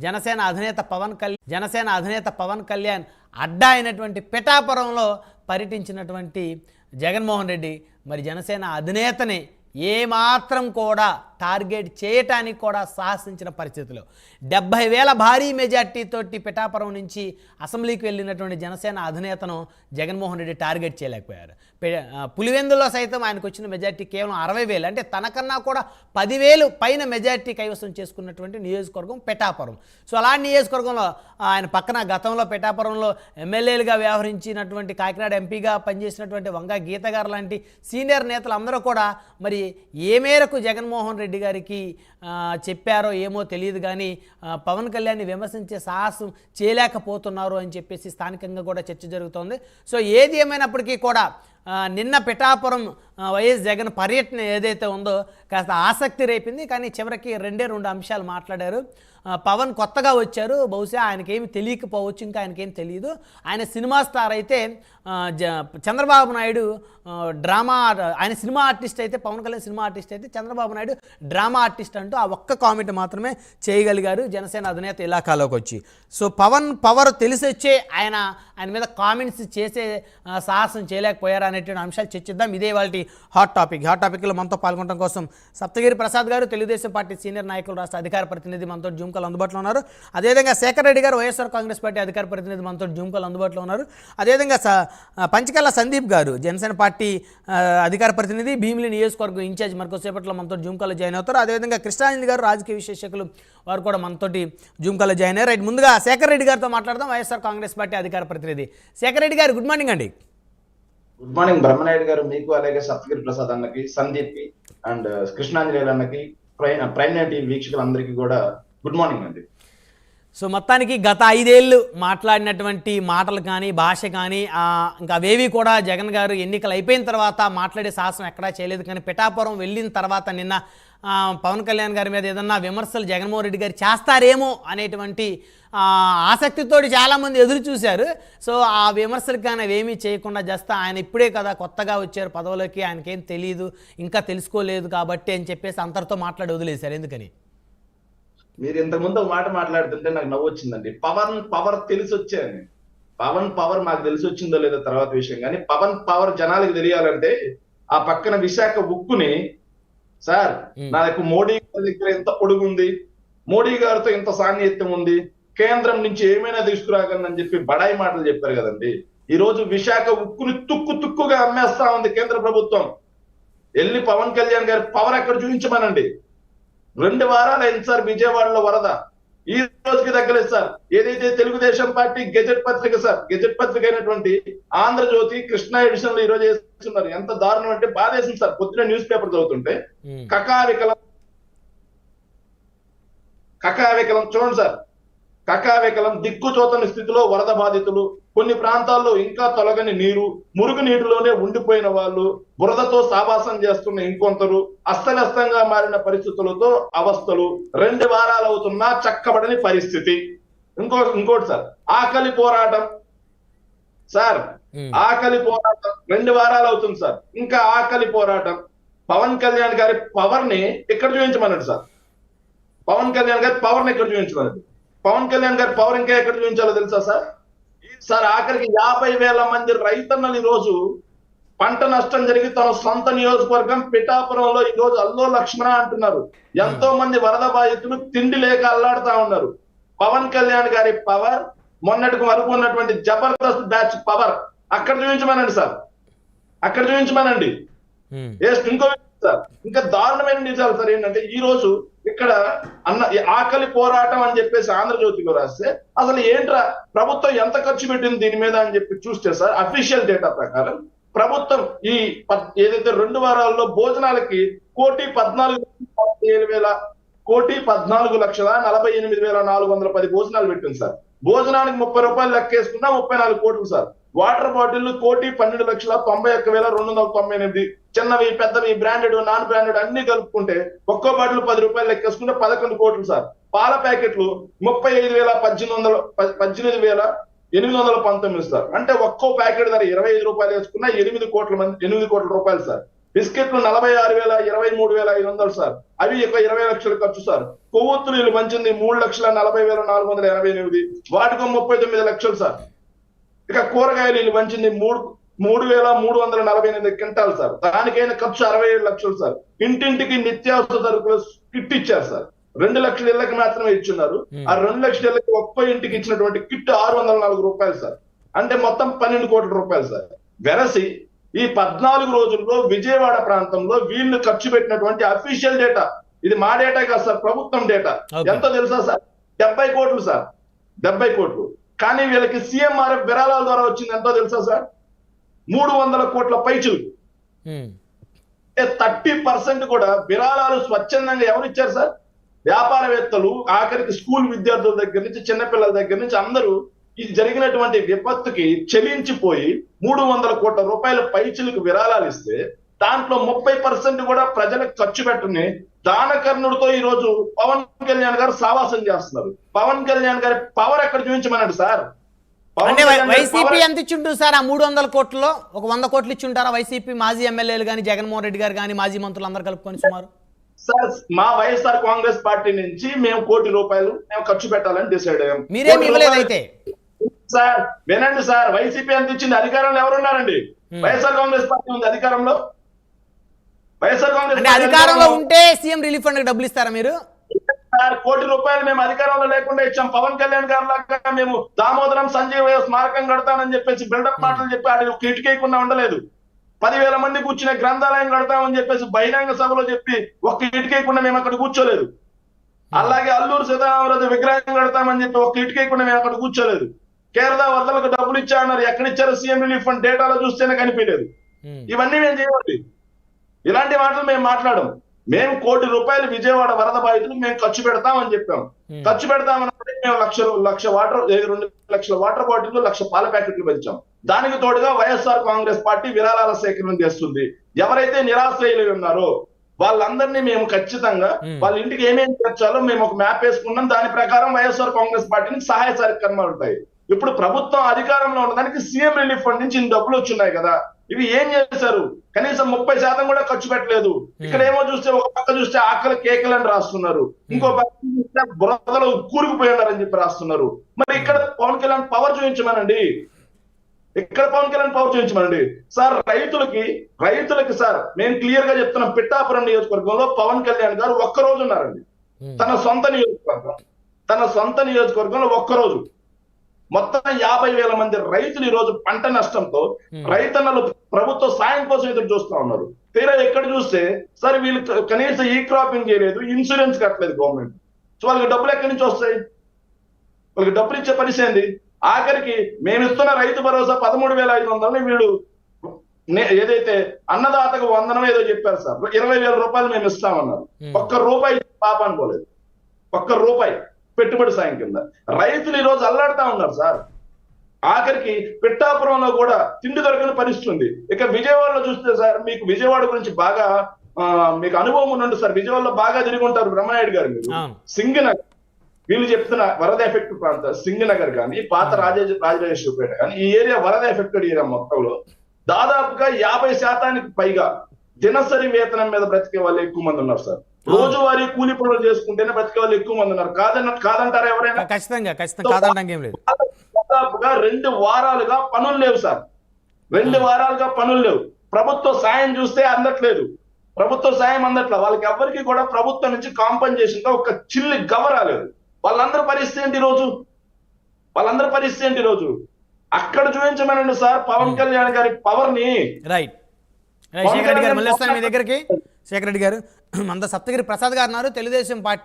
జనసేన అధినేత పవన్ కళ్యాణ్ అడ్డా అయినటువంటి పిఠాపురంలో పర్యటించినటువంటి జగన్మోహన్ రెడ్డి మరి జనసేన అధినేతని ఏమాత్రం కూడా టార్గెట్ చేయటానికి కూడా సాహసించిన పరిస్థితులు 70,000 భారీ మెజార్టీతోటి పిఠాపురం నుంచి అసెంబ్లీకి వెళ్ళినటువంటి జనసేన అధినేతను జగన్మోహన్ రెడ్డి టార్గెట్ చేయలేకపోయారు. పులివెందులో సైతం ఆయనకు వచ్చిన మెజార్టీ కేవలం 60,000, అంటే తనకన్నా కూడా 10,000 పైన మెజార్టీ కైవసం చేసుకున్నటువంటి నియోజకవర్గం పిఠాపురం. సో అలాంటి నియోజకవర్గంలో ఆయన పక్కన గతంలో పిఠాపురంలో ఎమ్మెల్యేలుగా వ్యవహరించినటువంటి కాకినాడ ఎంపీగా పనిచేసినటువంటి వంగా గీత గారు లాంటి సీనియర్ నేతలు అందరూ కూడా మరి ఏ మేరకు జగన్మోహన్ రెడ్డి గారికి చెప్పారో ఏమో తెలియదు, కానీ పవన్ కళ్యాణ్ని విమర్శించే సాహసం చేయలేకపోతున్నారు అని చెప్పేసి స్థానికంగా కూడా చర్చ జరుగుతోంది. సో ఏది ఏమైనప్పటికీ కూడా నిన్న పిఠాపురం వైఎస్ జగన్ పర్యటన ఏదైతే ఉందో కాస్త ఆసక్తి రేపింది. కానీ చివరికి రెండు అంశాలు మాట్లాడారు. పవన్ కొత్తగా వచ్చారు, బహుశా ఆయనకేమి తెలియకపోవచ్చు, ఇంకా ఆయనకేం తెలియదు. ఆయన సినిమా స్టార్ అయితే చంద్రబాబు నాయుడు డ్రామా, ఆయన సినిమా ఆర్టిస్ట్ అయితే, పవన్ కళ్యాణ్ సినిమా ఆర్టిస్ట్ అయితే చంద్రబాబు నాయుడు డ్రామా ఆర్టిస్ట్ అంటూ ఆ ఒక్క కామెంట్ మాత్రమే చేయగలిగారు జనసేన అధినేత ఇలాకాలోకి వచ్చి. సో పవన్ పవర్ తెలిసి వచ్చే ఆయన మీద కామెంట్స్ చేసే సాహసం చేయలేకపోయారు అనేటువంటి అంశాలు చర్చిద్దాం. ఇదే వాళ్ళ హాట్ టాపిక్లో మనతో పాల్గొనడం కోసం సప్తగిరి ప్రసాద్ గారు, తెలుగుదేశం పార్టీ సీనియర్ నాయకులు, రాష్ట్ర అధికార ప్రతినిధి మనతో జూమ్ కాల్ అందుబాటులో ఉన్నారు. అదేవిధంగా శేఖర్ రెడ్డి గారు, వైఎస్ఆర్ కాంగ్రెస్ పార్టీ అధికార ప్రతినిధి మనతో జూమ్ కాల్ అందుబాటులో ఉన్నారు. అదేవిధంగా పంచకల్ల సందీప్ గారు, జనసేన పార్టీ అధికార ప్రతినిధి, భీమిలి నియోజకవర్గం ఇన్ఛార్జ్, మరికొద్దిసేపట్లో మనతో జూమ్ కాల్లో జాయిన్ అవుతారు. అదేవిధంగా కృష్ణానంద్ గారు, రాజకీయ విశ్లేషకులు, వారు కూడా మనతోటి జూమ్ కాల్లో జాయిన్ అయ్యారు. రైట్, ముందుగా శేఖర్ రెడ్డి గారితో మాట్లాడదాం, వైఎస్ఆర్ కాంగ్రెస్ పార్టీ అధికార ప్రతినిధి. శేఖర్ రెడ్డి గారు, గుడ్ మార్నింగ్ అండి. గుడ్ మార్నింగ్ బ్రహ్మనాయుడు గారు, మీకు అలాగే సప్తగిరి ప్రసాద్ అన్నకి, సందీప్ కి అండ్ కృష్ణాంజలి అన్నకి, ప్రైమ్ నైన్ టీవీ వీక్షకులందరికీ కూడా గుడ్ మార్నింగ్ అండి. సో మొత్తానికి గత 5 ఏళ్ళు మాట్లాడినటువంటి మాటలు కానీ, భాష కానీ ఇంకా అవేవి కూడా జగన్ గారు ఎన్నికలు అయిపోయిన తర్వాత మాట్లాడే సాహసం ఎక్కడా చేయలేదు. కానీ పిఠాపురం వెళ్ళిన తర్వాత నిన్న పవన్ కళ్యాణ్ గారి మీద ఏదన్నా విమర్శలు జగన్మోహన్ రెడ్డి గారు చేస్తారేమో అనేటువంటి ఆసక్తితోటి చాలామంది ఎదురు చూశారు. సో ఆ విమర్శలకు కానీ అవేమీ చేయకుండా జస్ట్ ఆయన ఇప్పుడే కదా కొత్తగా వచ్చారు పదవులకి, ఆయనకేం తెలియదు, ఇంకా తెలుసుకోలేదు కాబట్టి అని చెప్పేసి అంతటితో మాట్లాడి వదిలేశారు. ఎందుకని? మీరు ఇంతకుముందు ఒక మాట మాట్లాడుతుంటే నాకు నవ్వు వచ్చిందండి. పవర్ తెలిసి వచ్చాను. పవన్ పవర్ మాకు తెలిసి వచ్చిందో లేదో తర్వాత విషయం, కానీ పవన్ పవర్ జనాలకు తెలియాలంటే ఆ పక్కన విశాఖ ఉక్కుని, సార్ నాకు మోడీ గారి దగ్గర ఎంత పొడుగు ఉంది, మోడీ గారితో ఇంత సాన్నిహిత్యం ఉంది, కేంద్రం నుంచి ఏమైనా తీసుకురాగలని చెప్పి బడాయి మాటలు చెప్పారు కదండి. ఈ రోజు విశాఖ ఉక్కుని తుక్కుగా అమ్మేస్తా ఉంది కేంద్ర ప్రభుత్వం. వెళ్ళి పవన్ కళ్యాణ్ గారి పవర్ ఎక్కడ చూపించమనండి. 2 వారాలు అయింది సార్ విజయవాడలో వరద, ఈ రోజుకి తగ్గలేదు సార్. ఏదైతే తెలుగుదేశం పార్టీ గెజెట్ పత్రిక సార్, గెజెట్ పత్రిక అయినటువంటి ఆంధ్రజ్యోతి కృష్ణా ఎడిషన్ లో ఈ రోజు చేస్తున్నారు. ఎంత దారుణం అంటే బాధేసింది సార్. పొద్దున న్యూస్ పేపర్ చదువుతుంటే కకావికలం చూడండి సార్, కకావికలం దిక్కుచోతని స్థితిలో వరద బాధితులు, కొన్ని ప్రాంతాల్లో ఇంకా తొలగని నీరు, మురుగు నీటిలోనే ఉండిపోయిన వాళ్ళు, బురదతో సావాసం చేస్తున్న ఇంకొంతరు, అస్తవ్యస్తంగా మారిన పరిస్థితులతో అవస్థలు, 2 వారాలు అవుతున్నా చక్కబడని పరిస్థితి. ఇంకోటి సార్, ఆకలి పోరాటం సార్, ఆకలి పోరాటం 2 వారాలు అవుతుంది సార్, ఇంకా ఆకలి పోరాటం. పవన్ కళ్యాణ్ గారి పవర్ ని ఎక్కడ చూపించమన్నాడు సార్? పవన్ కళ్యాణ్ గారి పవర్ ని ఎక్కడ చూపించమన్నాడు? పవన్ కళ్యాణ్ గారి పవర్ ఇంకా ఎక్కడ చూపించాలో తెలుసా సార్? ఆఖరికి 50,000 మంది రైతన్నలు ఈ రోజు పంట నష్టం జరిగి తన సొంత నియోజకవర్గం పిఠాపురంలో ఈ రోజు అల్లో లక్ష్మణ అంటున్నారు. ఎంతో మంది వరద బాధితులు తిండి లేక అల్లాడుతా ఉన్నారు. పవన్ కళ్యాణ్ గారి పవర్, మొన్నటికి వరకు ఉన్నటువంటి జబర్దస్త్ బ్యాచ్ పవర్ అక్కడ చూపించమనండి సార్, అక్కడ చూపించమనండి. ఇంకో సార్, ఇంకా దారుణమైన నిజాలు సార్ ఏంటంటే, ఈ రోజు ఇక్కడ ఆకలి పోరాటం అని చెప్పేసి ఆంధ్రజ్యోతిలో రాస్తే అసలు ఏంట్రా ప్రభుత్వం ఎంత ఖర్చు పెట్టింది దీని మీద అని చెప్పి చూస్తే సార్, అఫీషియల్ డేటా ప్రకారం ప్రభుత్వం ఈ ఏదైతే 2 వారాల్లో భోజనాలకి 1,14,48,410 భోజనాలు పెట్టింది సార్. భోజనానికి 30 రూపాయలు లెక్కేసుకున్నా 34 కోట్లు సార్. వాటర్ బాటిల్ 1,12,12,298, చిన్నవి పెద్దవి బ్రాండెడ్ నాన్ బ్రాండెడ్ అన్ని కలుపుకుంటే ఒక్కో బాటిల్ 10 రూపాయలు లెక్కేసుకుంటే 11 కోట్లు సార్. పాల ప్యాకెట్లు 35,18,819 సార్. అంటే ఒక్కో ప్యాకెట్ ధర 25 రూపాయలు వేసుకున్నా 8 కోట్ల రూపాయలు సార్. బిస్కెట్లు 46,000 23,500 సార్. అవి ఇక 20 లక్షలు ఖర్చు సార్. కొవ్వొత్తులు వీళ్ళు పంచింది 3,40,488, వాటికో 39 లక్షలు సార్. ఇక కూరగాయలు వీళ్ళు పంచింది 3,348 క్వింటాలు సార్. దానికైనా ఖర్చు 67 లక్షలు సార్. ఇంటింటికి నిత్యావసర సరుకులు కిట్ ఇచ్చారు సార్. 2 లక్షల ఇళ్ళకి మాత్రమే ఇచ్చున్నారు. ఆ 2 లక్షల ఇళ్ళకి ఒక్కో ఇంటికి ఇచ్చినటువంటి కిట్ 604 రూపాయలు సార్. అంటే మొత్తం 12 కోట్ల రూపాయలు సార్. వెరసి ఈ 14 రోజుల్లో విజయవాడ ప్రాంతంలో వీళ్ళు ఖర్చు పెట్టినటువంటి అఫీషియల్ డేటా, ఇది మా డేటా కాదు సార్, ప్రభుత్వం డేటా, ఎంతో తెలుసా సార్? 70 కోట్లు సార్, 70 కోట్లు. కానీ వీళ్ళకి సీఎంఆర్ఎఫ్ విరాళాల ద్వారా వచ్చింది ఎంతో తెలుసా సార్? 300 కోట్ల పైచులు. 30% కూడా విరాళాలు స్వచ్ఛందంగా ఎవరు ఇచ్చారు సార్? వ్యాపారవేత్తలు, ఆఖరికి స్కూల్ విద్యార్థుల దగ్గర నుంచి చిన్నపిల్లల దగ్గర నుంచి అందరూ ఇది జరిగినటువంటి విపత్తుకి చెలించిపోయి 300 కోట్ల రూపాయల పైచులకు విరాళాలు ఇస్తే దాంట్లో 30% కూడా ప్రజలకు ఖర్చు పెట్టని దానకర్ణుడితో ఈ రోజు పవన్ కళ్యాణ్ గారు సావాసం చేస్తున్నారు. పవన్ కళ్యాణ్ గారి పవర్ ఎక్కడ చూపించమన్నాడు సార్? అంటే వైసీపీ ఎంత ఇచ్చింటారు సార్? ఆ 300 కోట్లలో ఒక 100 కోట్లు ఇచ్చింటారా వైసీపీ మాజీ ఎమ్మెల్యేలు కానీ, జగన్మోహన్ రెడ్డి గారు కానీ, మాజీ మంత్రులు అందరు కలుపుకొని సుమారు? సార్ మా వైఎస్ఆర్ కాంగ్రెస్ పార్టీ నుంచి మేము 1 కోటి రూపాయలు మేము ఖర్చు పెట్టాలని డిసైడ్ అయ్యాం. మీరేమి ఇవ్వలేదు అయితే? సార్ వినండి సార్, వైసీపీ ఎంత ఇచ్చింది? అధికారంలో ఎవరున్నారండి? వైఎస్ఆర్ కాంగ్రెస్ పార్టీ ఉంది అధికారంలో. వైఎస్ఆర్ కాంగ్రెస్ అధికారంలో ఉంటే సీఎం రిలీఫ్ ఫండ్ డబ్బులు ఇస్తారా మీరు? సార్ 1 కోటి రూపాయలు మేము అధికారంలో లేకుండా ఇచ్చాం. పవన్ కళ్యాణ్ గారు లాగా మేము దామోదరం సంజయ్ స్మారకం కడతానని చెప్పేసి బిల్డప్ మాటలు చెప్పి ఆడి ఇటుకేయకుండా ఉండలేదు. 10,000 మంది కూర్చునే గ్రంథాలయం కడతామని చెప్పేసి బహిరంగ సభలో చెప్పి ఒక్క ఇటుకేయకుండా మేము అక్కడ కూర్చోలేదు. అలాగే అల్లూరు సీతారామరాజు విగ్రహం కడతామని చెప్పి ఒక్క ఇటుకేయకుండా మేము అక్కడ కూర్చోలేదు. కేరళ వరదలకు డబ్బులు ఇచ్చామన్నారు, ఎక్కడిచ్చారో సీఎం రిలీఫ్ ఫండ్ డేటాలో చూస్తేనే కనిపించలేదు. ఇవన్నీ మేము చేయాలి. ఇలాంటి మాటలు మేము మాట్లాడము. మేము 1 కోటి రూపాయలు విజయవాడ వరద బాధితులకు మేము ఖర్చు పెడతామని చెప్పాం. ఖర్చు పెడతామన్నప్పుడు మేము 2 లక్షల వాటర్ బాటిల్, 1,00,000 పాల ప్యాకెట్లు పెంచాం. దానికి తోడుగా వైఎస్ఆర్ కాంగ్రెస్ పార్టీ విరాళాల సేకరణ చేస్తుంది. ఎవరైతే నిరాశ్రయులు ఉన్నారో వాళ్ళందరినీ మేము ఖచ్చితంగా వాళ్ళ ఇంటికి ఏమేమి చేర్చాలో మేము ఒక మ్యాప్ వేసుకున్నాం. దాని ప్రకారం వైఎస్ఆర్ కాంగ్రెస్ పార్టీకి సహాయ కార్యక్రమాలు ఉంటాయి. ఇప్పుడు ప్రభుత్వం అధికారంలో ఉన్నదానికి సీఎం రిలీఫ్ ఫండ్ నుంచి ఇన్ని డబ్బులు వచ్చున్నాయి కదా, ఇవి ఏం చేశారు? కనీసం 30% కూడా ఖర్చు పెట్టలేదు. ఇక్కడ ఏమో చూస్తే ఒక పక్క చూస్తే ఆకలి కేకలని రాస్తున్నారు, ఇంకో పక్క చూస్తే బురదలో కూరుకుపోయినారని చెప్పి రాస్తున్నారు. మరి ఇక్కడ పవన్ కళ్యాణ్ పవర్ చూపించమనండి. ఇక్కడ పవన్ కళ్యాణ్ పవర్ చూపించమనండి సార్. రైతులకి సార్ మేము క్లియర్ గా చెప్తున్నాం, పిఠాపురం నియోజకవర్గంలో పవన్ కళ్యాణ్ గారు ఒక్కరోజు ఉన్నారండి. తన సొంత నియోజకవర్గంలో ఒక్కరోజు మొత్తం 50,000 మంది రైతులు ఈ రోజు పంట నష్టంతో రైతన్నలు ప్రభుత్వ సాయం కోసం ఎదురు చూస్తా ఉన్నారు. తీరా ఎక్కడ చూస్తే సార్ వీళ్ళు కనీసం ఈ క్రాపింగ్ చేయలేదు, ఇన్సూరెన్స్ కట్టలేదు గవర్నమెంట్. సో వాళ్ళకి డబ్బులు ఎక్కడి నుంచి వస్తాయి? వాళ్ళకి డబ్బులు ఇచ్చే పరిస్థితి. ఆఖరికి మేము ఇస్తున్న రైతు భరోసా 13,500 వీళ్ళు ఏదైతే అన్నదాతకు వందనం ఏదో చెప్పారు సార్, 20,000 రూపాయలు మేము ఇస్తామన్నారు. 1 రూపాయి పాపాన్ని పోలేదు. 1 రూపాయి పెట్టుబడి సాయం కింద రైతులు ఈ రోజు అల్లాడుతా ఉన్నారు సార్. ఆఖరికి పిఠాపురంలో కూడా తిండి దొరకని పరిస్థితి ఉంది. ఇక విజయవాడలో చూస్తే సార్, మీకు విజయవాడ గురించి బాగా మీకు అనుభవం ఉండండి సార్. విజయవాడలో బాగా తిరిగి ఉంటారు బ్రహ్మనాయుడు గారు. మీరు సింగనగర్, వీళ్ళు చెప్తున్న వరద ఎఫెక్ట్ ప్రాంతం సింగనగర్ కానీ, పాత రాజరాజేశ్వరపేట కానీ, ఈ ఏరియా వరద ఎఫెక్టెడ్ ఏరియా మొత్తంలో దాదాపుగా 50% పైగా దినసరి వేతనం మీద బ్రతికే వాళ్ళు ఎక్కువ మంది ఉన్నారు సార్. రోజువారీ కూలి పనులు చేసుకుంటేనే బ్రతికే వాళ్ళు ఎక్కువ మంది ఉన్నారు. కాదంటారా ఎవరైనా? ఖచ్చితంగా కాదంటాం ఏం లేదు. దాదాపుగా 2 వారాలుగా పనులు లేవు సార్. 2 వారాలుగా పనులు లేవు. ప్రభుత్వ సాయం చూస్తే అందట్లేదు. ప్రభుత్వ సాయం అందట్లేదు. వాళ్ళకి ఎవరికి కూడా ప్రభుత్వం నుంచి కాంపన్సేషన్ గా ఒక చిల్లి గవ రాలేదు. వాళ్ళందరి పరిస్థితి ఏంటి ఈరోజు? అక్కడ చూపించమనండి సార్ పవన్ కళ్యాణ్ గారి పవర్ ని. రైట్. శేఖర్ రెడ్డి గారు మళ్ళీ వస్తాను మీ దగ్గరికి. శేఖర్ రెడ్డి గారు, మంద సప్తగిరి ప్రసాద్ గారు ఉన్నారు, తెలుగుదేశం పార్టీ